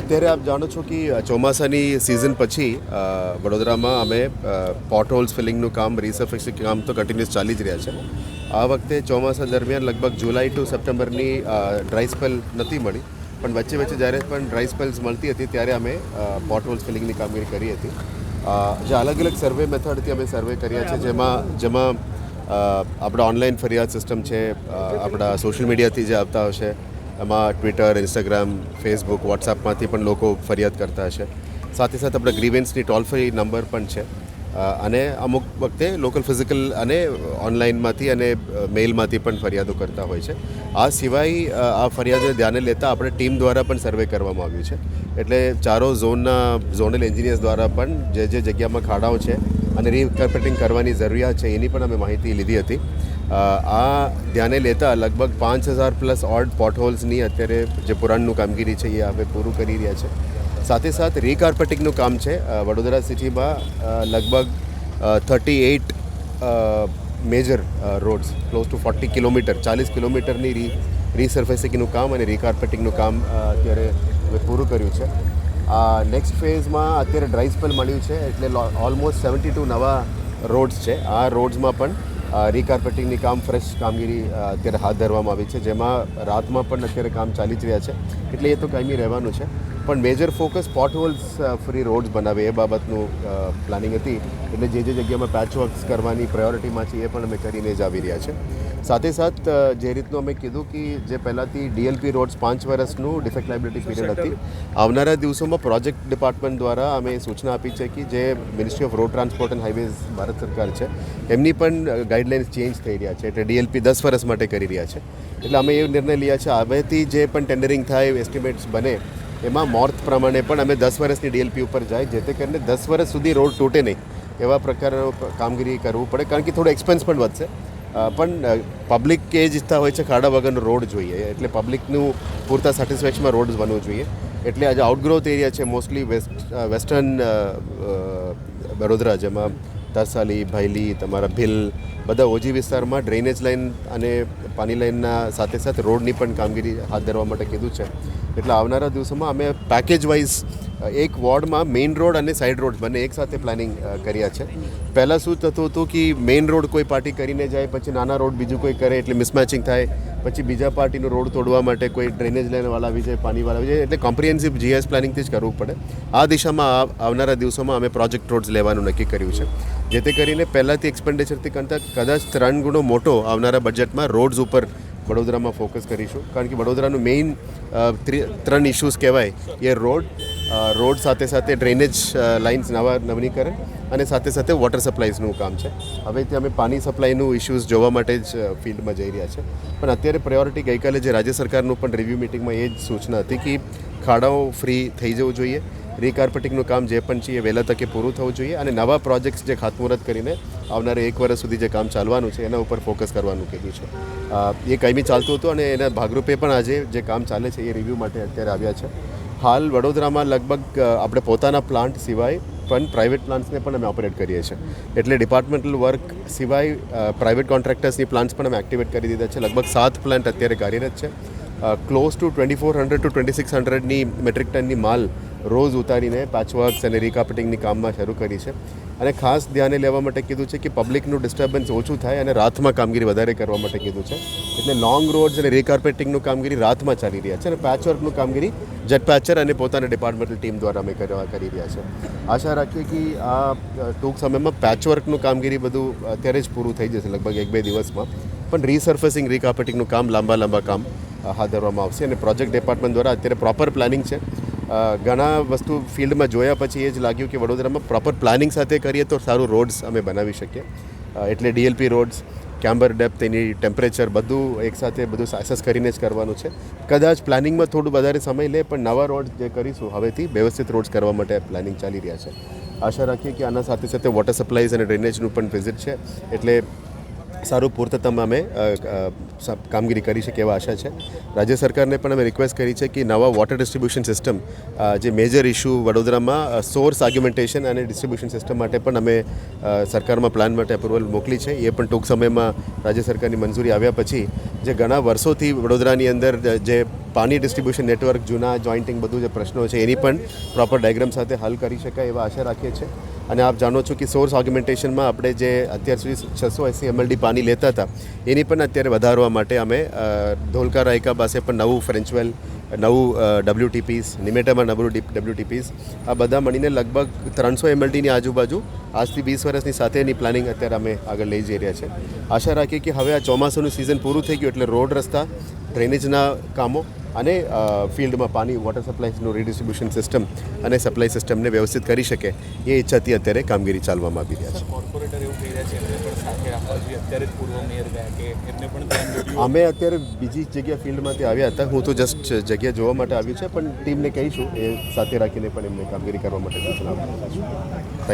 અત્યારે આપ જાણો છો કે ચોમાસાની સિઝન પછી વડોદરામાં અમે પોટ હોલ્સ ફિલિંગનું કામ રીસર્ફેસિંગ કામ તો કન્ટિન્યુઅસ ચાલી જ રહ્યા છે. આ વખતે ચોમાસા દરમિયાન લગભગ જુલાઈ ટુ સપ્ટેમ્બરની ડ્રાય સ્પેલ નથી મળી, પણ વચ્ચે વચ્ચે જ્યારે પણ ડ્રાય સ્પેલ્સ મળતી હતી ત્યારે અમે પોટ હોલ્સ ફિલિંગની કામગીરી કરી હતી. જે અલગ અલગ સર્વે મેથડથી અમે સર્વે કર્યા છે, જેમાં આપણા ઓનલાઈન ફરિયાદ સિસ્ટમ છે, આપણા સોશિયલ મીડિયાથી જે આવતા હશે એમાં ટ્વિટર, ઇન્સ્ટાગ્રામ, ફેસબુક, વોટ્સએપમાંથી પણ લોકો ફરિયાદ કરતા હશે. સાથે સાથે આપણા ગ્રીવેન્સની ટોલ ફ્રી નંબર પણ છે, અને અમુક વખતે લોકલ ફિઝિકલ અને ઓનલાઈનમાંથી અને મેઇલમાંથી પણ ફરિયાદો કરતા હોય છે. આ સિવાય આ ફરિયાદોને ધ્યાને લેતા આપણે ટીમ દ્વારા પણ સર્વે કરવામાં આવ્યું છે. એટલે ચારો ઝોનલ એન્જિનિયર્સ દ્વારા પણ જે જગ્યામાં ખાડાઓ છે અને રીકાર્પેટિંગ કરવાની જરૂરિયાત છે એની પણ અમે માહિતી લીધી હતી. આ ધ્યાને લેતા લગભગ 5,000+ ઓડ પોટ હોલ્સની અત્યારે જે પુરાણનું કામગીરી છે એ હવે પૂરું કરી રહ્યા છે. સાથે સાથે રીકાર્પેટિંગનું કામ છે. વડોદરા સિટીમાં લગભગ 38 major roads, close to 40 kilometre, 40 કિલોમીટરની રીસર્ફેસિંગનું કામ અને રીકાર્પેટિંગનું કામ અત્યારે હવે પૂરું કર્યું છે. નેક્સ્ટ ફેઝમાં અત્યારે ડ્રાય સ્પેલ મળ્યું છે, એટલે ઓલમોસ્ટ 72 નવા રોડ્સ છે. આ રોડ્સમાં પણ રીકાર્પેટિંગની કામ ફ્રેશ કામગીરી અત્યારે હાથ ધરવામાં આવી છે, જેમાં રાતમાં પણ અત્યારે કામ ચાલી જ રહ્યા છે. એટલે એ તો કાયમી રહેવાનું છે, પણ major focus pot holes free rods બનાવે એ બાબતનું પ્લાનિંગ હતી. એટલે જે જગ્યામાં પેચવર્ક્સ કરવાની પ્રાયોરિટીમાં છે એ પણ અમે કરીને જ આવી રહ્યા છે. સાથે સાથ જે રીતનું અમે કીધું કે જે પહેલાંથી DLP રોડ્સ 5 વર્ષનું ડિફેક્ટ લાયબિલિટી પીરિયડ હતી, આવનારા દિવસોમાં પ્રોજેક્ટ ડિપાર્ટમેન્ટ દ્વારા અમે સૂચના આપી છે કે જે ministry off road transport and highways Bharat સરકાર છે એમની પણ ગાઈડલાઇન્સ ચેન્જ થઈ રહ્યા છે. એટલે DLP 10 વર્ષ માટે કરી રહ્યા છે. એટલે અમે એ નિર્ણય લીધા છે હવેથી જે પણ ટેન્ડરિંગ થાય, એસ્ટિમેટ્સ બને, એમાં મોર્થ પ્રમાણે પણ અમે 10 વર્ષની DLP ઉપર જાય, જેથી કરીને 10 વર્ષ સુધી રોડ તૂટે નહીં એવા પ્રકારનો કામગીરી કરવું પડે. કારણ કે થોડો એક્સપેન્સ પણ વધશે, પણ પબ્લિક એ જ ઈચ્છતા હોય છે ખાડા વગરનો રોડ જોઈએ, એટલે પબ્લિકનું પૂરતા સેટિસ્ફેક્શનમાં રોડ્સ બનવું જોઈએ. એટલે આજે આઉટગ્રોથ એરિયા છે મોસ્ટલી વેસ્ટર્ન વડોદરા, જેમાં તરસાલી, ભાયલી, તમારા ભીલ, બધા ઓજી વિસ્તારમાં ડ્રેનેજ લાઇન અને પાણી લાઇનના સાથે સાથે રોડની પણ કામગીરી હાથ ધરવા માટે કીધું છે. એટલે આવનારા દિવસોમાં અમે પેકેજ વાઇઝ એક વોર્ડમાં મેઇન રોડ અને સાઇડ રોડ બંને એકસાથે પ્લાનિંગ કર્યા છે. પહેલાં શું થતું હતું કે મેઇન રોડ કોઈ પાર્ટી કરીને જાય, પછી નાના રોડ બીજું કોઈ કરે, એટલે મિસમેચિંગ થાય, પછી બીજા પાર્ટીનો રોડ તોડવા માટે કોઈ ડ્રેનેજ લાઇનવાળા આવી જાય, પાણીવાળા આવી જાય. એટલે કોમ્પ્રિહેન્સિવ GIS પ્લાનિંગથી જ કરવું પડે. આ દિશામાં આવનારા દિવસોમાં અમે પ્રોજેક્ટ રોડ્સ લેવાનું નક્કી કર્યું છે, જેથી કરીને પહેલાંથી એક્સપેન્ડિચરથી કરતાં કદાચ 3 ગણો મોટો આવનારા બજેટમાં રોડ્સ ઉપર વડોદરામાં ફોકસ કરીશું. કારણ કે વડોદરાનું મેઇન 3 ઇશ્યુઝ કહેવાય એ રોડ સાથે સાથે ડ્રેનેજ લાઇન્સ નવીનીકરણ અને સાથે સાથે વોટર સપ્લાયનું કામ છે. હવેથી અમે પાણી સપ્લાયનું ઇશ્યુઝ જોવા માટે જ ફિલ્ડમાં જઈ રહ્યા છે. પણ અત્યારે પ્રાયોરિટી ગઈકાલે જે રાજ્ય સરકારનું પણ રિવ્યૂ મિટિંગમાં એ જ સૂચના હતી કે ખાડાઓ ફ્રી થઈ જવું જોઈએ, રીકાર્પેટિંગનું કામ જે પણ છે એ વહેલા તકે પૂરું થવું જોઈએ, અને નવા પ્રોજેક્ટ્સ જે ખાતમુહૂર્ત કરીને આવનારા 1 વર્ષ સુધી જે કામ ચાલવાનું છે એના ઉપર ફોકસ કરવાનું કીધું છે. એ કાયમી ચાલતું હતું અને એના ભાગરૂપે પણ આજે જે કામ ચાલે છે એ રિવ્યૂ માટે અત્યારે આવ્યા છે. હાલ વડોદરામાં લગભગ આપણે પોતાના પ્લાન્ટ સિવાય પણ પ્રાઇવેટ પ્લાન્ટ્સને પણ અમે ઓપરેટ કરીએ છીએ. એટલે ડિપાર્ટમેન્ટલ વર્ક સિવાય પ્રાઇવેટ કોન્ટ્રાક્ટર્સની પ્લાન્ટ્સ પણ અમે એક્ટિવેટ કરી દીધા છે. લગભગ 7 પ્લાન્ટ અત્યારે કાર્યરત છે. ક્લોઝ ટુ 2,400 to 2,600ની મેટ્રિક ટનની માલ રોજ ઉતારીને પેચવર્ક્સ અને રીકાર્પેટિંગની કામમાં શરૂ કરી છે. અને ખાસ ધ્યાને લેવા માટે કીધું છે કે પબ્લિકનું ડિસ્ટર્બન્સ ઓછું થાય અને રાતમાં કામગીરી વધારે કરવા માટે કીધું છે. એટલે લોંગ રોડ્સ અને રીકાર્પેટિંગનું કામગીરી રાતમાં ચાલી રહ્યા છે, અને પેચવર્કનું કામગીરી જેટ પેચર અને પોતાના ડિપાર્ટમેન્ટલ ટીમ દ્વારા અમે કરી રહ્યા છે. આશા રાખીએ કે આ ટૂંક સમયમાં પેચવર્કનું કામગીરી બધું અત્યારે જ પૂરું થઈ જશે, લગભગ 1-2 દિવસમાં. પણ રીસર્ફેસિંગ, રીકાર્પેટિંગનું કામ લાંબા કામ હાથ ધરવામાં આવશે. અને પ્રોજેક્ટ ડિપાર્ટમેન્ટ દ્વારા અત્યારે પ્રોપર પ્લાનિંગ છે. ઘણા વસ્તુ ફિલ્ડમાં જોયા પછી એ જ લાગ્યું કે વડોદરામાં પ્રોપર પ્લાનિંગ સાથે કરીએ તો સારું રોડ્સ અમે બનાવી શકીએ. એટલે DLP રોડ્સ, કેમ્બર ડેપ્થ, એની ટેમ્પરેચર બધું એકસાથે બધું એસેસ કરીને જ કરવાનું છે. કદાચ પ્લાનિંગમાં થોડું વધારે સમય લે, પણ નવા રોડ જે કરીશું હવેથી વ્યવસ્થિત રોડ્સ કરવા માટે પ્લાનિંગ ચાલી રહ્યા છે. આશા રાખીએ કે આના સાથે સાથે વોટર સપ્લાયઝ અને ડ્રેનેજનું પણ વિઝિટ છે, એટલે સારું પૂર્તતામાં અમે કામગીરી કરી શકીએ એવા આશા છે. રાજ્ય સરકારને પણ અમે રિક્વેસ્ટ કરી છે કે નવા વોટર ડિસ્ટ્રિબ્યુશન સિસ્ટમ, જે મેજર ઇશ્યુ વડોદરામાં સોર્સ આર્ગ્યુમેન્ટેશન અને ડિસ્ટ્રિબ્યુશન સિસ્ટમ માટે પણ અમે સરકારમાં પ્લાન માટે અપ્રુવલ મોકલી છે. એ પણ ટૂંક સમયમાં રાજ્ય સરકારની મંજૂરી આવ્યા પછી જે ઘણા વર્ષોથી વડોદરાની અંદર જે પાણી ડિસ્ટ્રીબ્યુશન નેટવર્ક જૂના જોઈન્ટિંગ બધું જે પ્રશ્નો છે એની પણ પ્રોપર ડાયગ્રામ સાથે હલ કરી શકાય એવા આશા રાખીએ છીએ. અને આપ જાણો છો કે સોર્સ ઓગ્યુમેન્ટેશનમાં આપણે જે અત્યાર સુધી 680 MLD પાણી લેતા હતા એની પણ અત્યારે વધારવા માટે અમે ધોલકા રાયકા પાસે પણ નવું ફ્રેન્ચવેલ, નવું WTPs, નિમેટામાં નવું WTPs, આ બધા મળીને લગભગ 300 MLDની આજુબાજુ આજથી 20 વર્ષની સાથેની પ્લાનિંગ અત્યારે અમે આગળ લઈ જઈ રહ્યા છે. આશા રાખીએ કે હવે આ ચોમાસાનું સિઝન પૂરું થઈ ગયું એટલે રોડ, રસ્તા, ડ્રેનેજના કામો અને ફિલ્ડમાં પાણી, વોટર સપ્લાયનું રીડિસ્ટ્રીબ્યુશન સિસ્ટમ અને સપ્લાય સિસ્ટમને વ્યવસ્થિત કરી શકે એ ઈચ્છાથી અત્યારે કામગીરી ચાલવામાં આવી રહ્યા છે. કોર્પોરેટર એવું કહી રહ્યા છે એમને પણ સાથે રાખવા જોઈએ. અત્યારે જ પૂર્વ મેયર ગયા કે એમને પણ ધ્યાન દોર્યું. અમે અત્યારે બીજી જગ્યા ફિલ્ડમાંથી આવ્યા હતા. હું તો જસ્ટ જગ્યા જોવા માટે આવ્યું છે, પણ ટીમને કહીશું એ સાથે રાખીને પણ એમને કામગીરી કરવા માટે સૂચના આપીશું. Thank you.